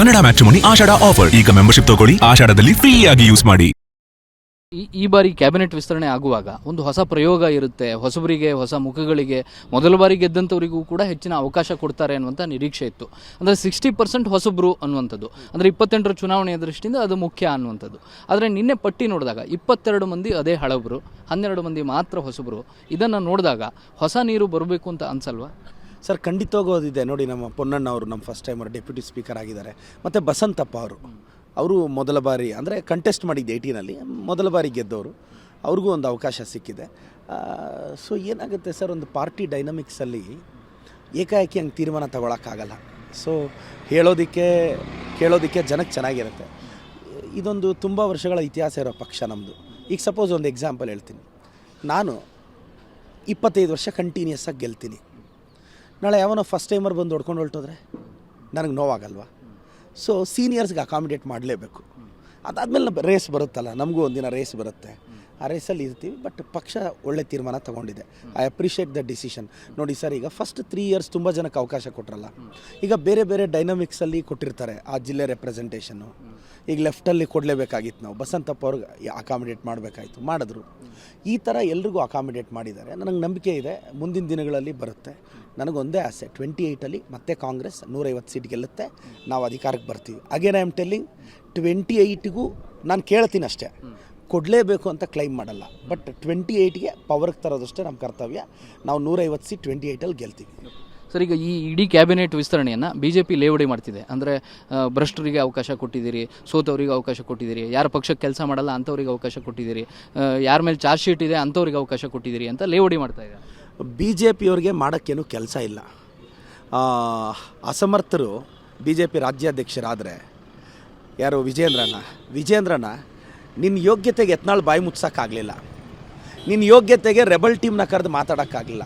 Kannada matrimony ಆಷಾಢ offer. ಈಗ membership ತಗೊಳ್ಳಿ, ಆಷಾಢದಲ್ಲಿ free ಆಗಿ ಯೂಸ್ ಮಾಡಿ. ಈ ಬಾರಿ ಕ್ಯಾಬಿನೆಟ್ ವಿಸ್ತರಣೆ ಆಗುವಾಗ ಒಂದು ಹೊಸ ಪ್ರಯೋಗ ಇರುತ್ತೆ, ಹೊಸಬರಿಗೆ, ಹೊಸ ಮುಖಗಳಿಗೆ, ಮೊದಲ ಬಾರಿ ಗೆದ್ದಂಥವರಿಗೂ ಕೂಡ ಹೆಚ್ಚಿನ ಅವಕಾಶ ಕೊಡ್ತಾರೆ ಅನ್ನುವಂಥ ನಿರೀಕ್ಷೆ ಇತ್ತು. ಅಂದರೆ 60% ಹೊಸಬರು ಅನ್ನುವಂಥದ್ದು, ಅಂದರೆ 28ರ ಚುನಾವಣೆಯ ದೃಷ್ಟಿಯಿಂದ ಅದು ಮುಖ್ಯ ಅನ್ನುವಂಥದ್ದು. ಆದರೆ ನಿನ್ನೆ ಪಟ್ಟಿ ನೋಡಿದಾಗ 22 ಮಂದಿ ಅದೇ ಹಳಬರು, 12 ಮಂದಿ ಮಾತ್ರ ಹೊಸಬರು. ಇದನ್ನು ನೋಡಿದಾಗ ಹೊಸ ನೀರು ಬರಬೇಕು ಅಂತ ಅನ್ಸಲ್ವಾ ಸರ್? ಖಂಡಿತವಾಗೋದಿದೆ. ನೋಡಿ, ನಮ್ಮ ಪೊನ್ನಣ್ಣ ಅವರು ನಮ್ಮ ಫಸ್ಟ್ ಟೈಮ್ ಅವರು ಡೆಪ್ಯೂಟಿ ಸ್ಪೀಕರ್ ಆಗಿದ್ದಾರೆ. ಮತ್ತು ಬಸಂತಪ್ಪ ಅವರು ಮೊದಲ ಬಾರಿ ಅಂದರೆ ಕಂಟೆಸ್ಟ್ ಮಾಡಿದ್ದು 18ನಲ್ಲಿ ಮೊದಲ ಬಾರಿ ಗೆದ್ದವರು. ಅವ್ರಿಗೂ ಒಂದು ಅವಕಾಶ ಸಿಕ್ಕಿದೆ. ಸೊ ಏನಾಗುತ್ತೆ ಸರ್, ಒಂದು ಪಾರ್ಟಿ ಡೈನಮಿಕ್ಸಲ್ಲಿ ಏಕಾಏಕಿ ಹಂಗೆ ತೀರ್ಮಾನ ತಗೊಳಕ್ಕಾಗಲ್ಲ. ಸೊ ಕೇಳೋದಕ್ಕೆ ಜನಕ್ಕೆ ಚೆನ್ನಾಗಿರುತ್ತೆ. ಇದೊಂದು ತುಂಬ ವರ್ಷಗಳ ಇತಿಹಾಸ ಇರೋ ಪಕ್ಷ ನಮ್ಮದು. ಈಗ ಸಪೋಸ್ ಒಂದು ಎಕ್ಸಾಂಪಲ್ ಹೇಳ್ತೀನಿ. ನಾನು 25 ವರ್ಷ ಕಂಟಿನ್ಯೂಸ್ ಆಗಿ ಗೆಲ್ತೀನಿ. ನಾಳೆ ಯಾವನೋ ಫಸ್ಟ್ ಟೈಮರ್ ಬಂದು ಹೊಡ್ಕೊಂಡು ಹೊರಟೋದ್ರೆ ನನಗೆ ನೋವಾಗಲ್ವಾ? ಸೊ ಸೀನಿಯರ್ಸ್ಗೆ ಅಕಾಮಿಡೇಟ್ ಮಾಡಲೇಬೇಕು. ಅದಾದಮೇಲೆ ರೇಸ್ ಬರುತ್ತಲ್ಲ, ನಮಗೂ ಒಂದಿನ ರೇಸ್ ಬರುತ್ತೆ. ಆ ರೇಸಲ್ಲಿ ಇರ್ತೀವಿ. ಬಟ್ ಪಕ್ಷ ಒಳ್ಳೆ ತೀರ್ಮಾನ ತೊಗೊಂಡಿದೆ. I appreciate the decision. ನೋಡಿ ಸರ್, ಈಗ ಫಸ್ಟ್ 3 ಇಯರ್ಸ್ ತುಂಬ ಜನಕ್ಕೆ ಅವಕಾಶ ಕೊಟ್ಟರಲ್ಲ. ಈಗ ಬೇರೆ ಬೇರೆ ಡೈನಮಿಕ್ಸಲ್ಲಿ ಕೊಟ್ಟಿರ್ತಾರೆ ಆ ಜಿಲ್ಲೆ ರೆಪ್ರೆಸೆಂಟೇಷನ್ನು. ಈಗ ಲೆಫ್ಟಲ್ಲಿ ಕೊಡಲೇಬೇಕಾಗಿತ್ತು, ನಾವು ಬಸಂತಪ್ಪ ಅವ್ರಿಗೆ ಅಕಾಮಿಡೇಟ್ ಮಾಡಬೇಕಾಯಿತು, ಮಾಡಿದ್ರು. ಈ ಥರ ಎಲ್ರಿಗೂ ಅಕಾಮಿಡೇಟ್ ಮಾಡಿದ್ದಾರೆ. ನನಗೆ ನಂಬಿಕೆ ಇದೆ ಮುಂದಿನ ದಿನಗಳಲ್ಲಿ ಬರುತ್ತೆ. ನನಗೊಂದೇ ಆಸೆ, 28ಅಲ್ಲಿ ಮತ್ತೆ ಕಾಂಗ್ರೆಸ್ 150 ಸೀಟ್ ಗೆಲ್ಲುತ್ತೆ, ನಾವು ಅಧಿಕಾರಕ್ಕೆ ಬರ್ತೀವಿ. ಅಗೇನ್ ಐ ಆಮ್ ಟೆಲ್ಲಿಂಗ್, 28ಗೂ ನಾನು ಕೇಳ್ತೀನಿ ಅಷ್ಟೇ, ಕೊಡಲೇಬೇಕು ಅಂತ ಕ್ಲೈಮ್ ಮಾಡಲ್ಲ. ಬಟ್ 28ಗೆ ಪವರ್ಗೆ ತರೋದಷ್ಟೇ ನಮ್ಮ ಕರ್ತವ್ಯ. ನಾವು 150 ಸೀಟ್ 28ಅಲ್ಲಿ ಗೆಲ್ತೀವಿ. ಸರ್, ಈಗ ಈ ಇಡೀ ಕ್ಯಾಬಿನೆಟ್ ವಿಸ್ತರಣೆಯನ್ನು BJP ಲೇವಡಿ ಮಾಡ್ತಿದೆ. ಅಂದರೆ ಭ್ರಷ್ಟರಿಗೆ ಅವಕಾಶ ಕೊಟ್ಟಿದ್ದೀರಿ, ಸೋತವರಿಗೆ ಅವಕಾಶ ಕೊಟ್ಟಿದ್ದೀರಿ, ಯಾರ ಪಕ್ಷಕ್ಕೆ ಕೆಲಸ ಮಾಡಲ್ಲ ಅಂಥವ್ರಿಗೆ ಅವಕಾಶ ಕೊಟ್ಟಿದ್ದೀರಿ, ಯಾರ ಮೇಲೆ ಚಾರ್ಜ್ ಶೀಟ್ ಇದೆ ಅಂಥವ್ರಿಗೆ ಅವಕಾಶ ಕೊಟ್ಟಿದ್ದೀರಿ ಅಂತ ಲೇವಡಿ ಮಾಡ್ತಾ ಇದೆ. BJP ಅವ್ರಿಗೆ ಮಾಡೋಕ್ಕೇನು ಕೆಲಸ ಇಲ್ಲ. ಅಸಮರ್ಥರು BJP ರಾಜ್ಯಾಧ್ಯಕ್ಷರಾದರೆ ಯಾರು ವಿಜೇಂದ್ರನ ನಿನ್ನ ಯೋಗ್ಯತೆಗೆ ಯತ್ನಾಳ್ ಬಾಯಿ ಮುಚ್ಸೋಕ್ಕಾಗಲಿಲ್ಲ. ನಿನ್ನ ಯೋಗ್ಯತೆಗೆ ರೆಬಲ್ ಟೀಮ್ನ ಕರೆದು ಮಾತಾಡೋಕ್ಕಾಗಲಿಲ್ಲ.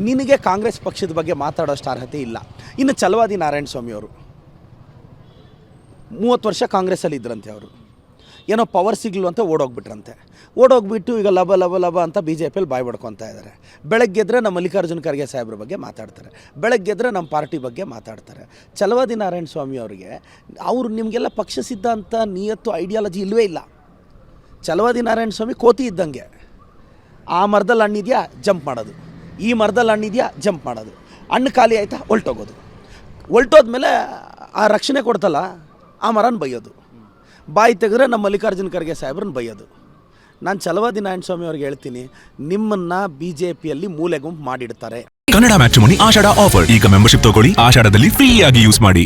ನಿನಗೆ ಕಾಂಗ್ರೆಸ್ ಪಕ್ಷದ ಬಗ್ಗೆ ಮಾತಾಡೋಷ್ಟು ಅರ್ಹತೆ ಇಲ್ಲ. ಇನ್ನು ಛಲವಾದಿ ನಾರಾಯಣಸ್ವಾಮಿ ಅವರು 30 ವರ್ಷ ಕಾಂಗ್ರೆಸ್ಸಲ್ಲಿ ಇದ್ರಂತೆ. ಅವರು ಏನೋ ಪವರ್ ಸಿಗ್ಲು ಅಂತ ಓಡೋಗ್ಬಿಟ್ಟು ಈಗ ಲಭ ಅಂತ BJPಯಲ್ಲಿ ಬಾಯಿ ಬಡ್ಕೊತಾ ಇದ್ದಾರೆ. ಬೆಳಗ್ಗೆದ್ರೆ ನಮ್ಮ ಮಲ್ಲಿಕಾರ್ಜುನ ಖರ್ಗೆ ಸಾಹೇಬ್ರ ಬಗ್ಗೆ ಮಾತಾಡ್ತಾರೆ, ಬೆಳಗ್ಗೆದ್ರೆ ನಮ್ಮ ಪಾರ್ಟಿ ಬಗ್ಗೆ ಮಾತಾಡ್ತಾರೆ. ಛಲವಾದಿ ನಾರಾಯಣಸ್ವಾಮಿ ಅವರಿಗೆ ನಿಮಗೆಲ್ಲ ಪಕ್ಷ ಸಿದ್ಧಾಂತ, ನಿಯತ್ತು, ಐಡಿಯಾಲಜಿ ಇಲ್ಲವೇ ಇಲ್ಲ. ಛಲವಾದಿ ನಾರಾಯಣಸ್ವಾಮಿ ಕೋತಿ ಇದ್ದಂಗೆ. ಆ ಮರದಲ್ಲಿ ಹಣ್ಣಿದೆಯಾ ಜಂಪ್ ಮಾಡೋದು, ಈ ಮರದಲ್ಲಿ ಹಣ್ಣಿದೆಯಾ ಜಂಪ್ ಮಾಡೋದು, ಹಣ್ಣು ಖಾಲಿ ಆಯಿತಾ ಹೊಲ್ಟೋದ್ಮೇಲೆ ಆ ರಕ್ಷಣೆ ಕೊಡ್ತಲ್ಲ ಆ ಮರನ ಬೈಯೋದು, ಬಾಯಿ ತೆಗೆದ್ರೆ ನಮ್ಮ ಮಲ್ಲಿಕಾರ್ಜುನ ಖರ್ಗೆ ಸಾಹೇಬ್ರನ್ನ ಬೈಯೋದು. ನಾನು ಛಲವಾದಿ ನಾರಾಯಣಸ್ವಾಮಿ ಅವ್ರಿಗೆ ಹೇಳ್ತೀನಿ, ನಿಮ್ಮನ್ನು BJPಯಲ್ಲಿ ಮೂಲೆ ಗುಂಪು ಮಾಡಿಡ್ತಾರೆ. ಕನ್ನಡ ಮ್ಯಾಟ್ರಿಮೋನಿ ಆಷಾಢ ಆಫರ್. ಈಗ ಮೆಂಬರ್ಶಿಪ್ ತಗೊಳ್ಳಿ, ಆಷಾಢದಲ್ಲಿ ಫ್ರೀ ಆಗಿ ಯೂಸ್ ಮಾಡಿ.